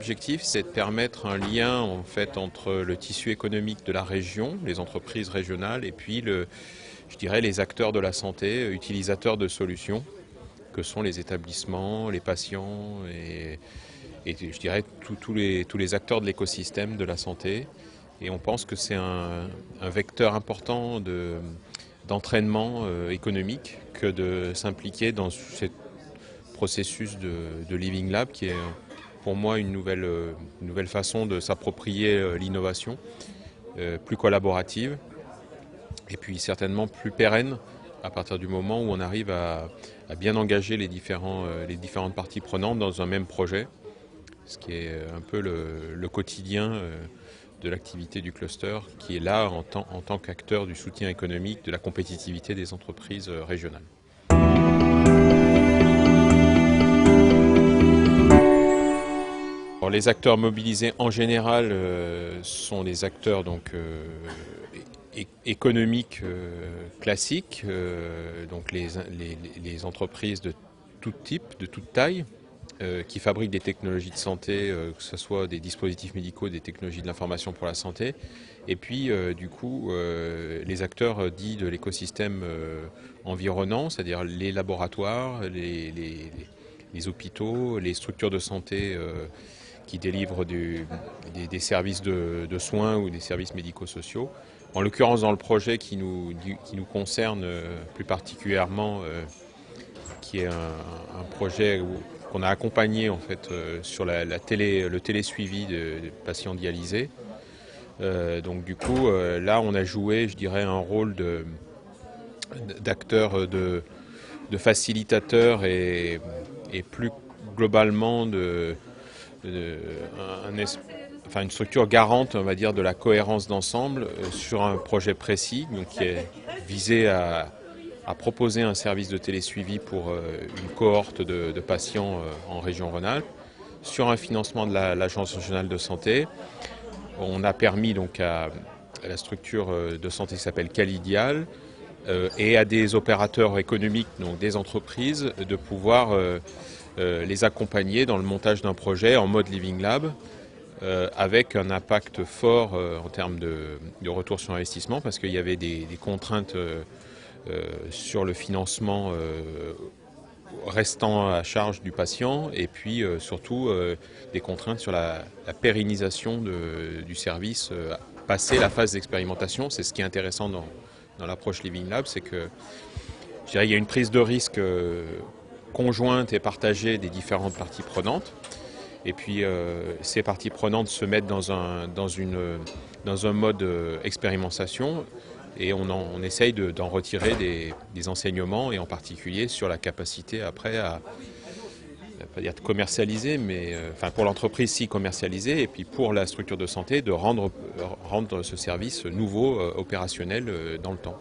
l'objectif, c'est de permettre un lien en fait entre le tissu économique de la région, les entreprises régionales, et puis je dirais les acteurs de la santé, utilisateurs de solutions, que sont les établissements, les patients et je dirais tous les acteurs de l'écosystème de la santé. Et on pense que c'est un vecteur important d'entraînement économique que de s'impliquer dans ce processus de Living Lab qui est pour moi une nouvelle façon de s'approprier l'innovation, plus collaborative et puis certainement plus pérenne à partir du moment où on arrive à bien engager les différentes parties prenantes dans un même projet, ce qui est un peu le quotidien de l'activité du cluster qui est là en tant qu'acteur du soutien économique, de la compétitivité des entreprises régionales. Alors, les acteurs mobilisés en général sont des acteurs donc, économiques classiques, donc les entreprises de tout type, de toute taille, qui fabriquent des technologies de santé, que ce soit des dispositifs médicaux, des technologies de l'information pour la santé, et puis du coup les acteurs dits de l'écosystème environnant, c'est-à-dire les laboratoires, les hôpitaux, les structures de santé qui délivrent des services de soins ou des services médico-sociaux. En l'occurrence dans le projet qui nous concerne plus particulièrement, qui est un projet qu'on a accompagné en fait sur le télésuivi de patients dialysés. Donc du coup là on a joué, je dirais, un rôle d'acteur, de facilitateur et plus globalement une structure garante, on va dire, de la cohérence d'ensemble sur un projet précis, donc qui est visé à proposer un service de télésuivi pour une cohorte de patients en région Rhône-Alpes, sur un financement de l'Agence régionale de santé. On a permis donc à la structure de santé qui s'appelle Calidial et à des opérateurs économiques, donc des entreprises, de pouvoir les accompagner dans le montage d'un projet en mode Living Lab, avec un impact fort en termes de retour sur investissement, parce qu'il y avait des contraintes sur le financement restant à charge du patient, et puis surtout des contraintes sur la pérennisation du service passé la phase d'expérimentation. C'est ce qui est intéressant dans l'approche Living Lab, c'est que je dirais, il y a une prise de risque conjointe et partagée des différentes parties prenantes. Et puis ces parties prenantes se mettent dans un mode expérimentation, et on essaye d'en retirer des enseignements, et en particulier sur la capacité après à pas dire de commercialiser, mais pour l'entreprise si commercialiser, et puis pour la structure de santé de rendre ce service nouveau opérationnel dans le temps.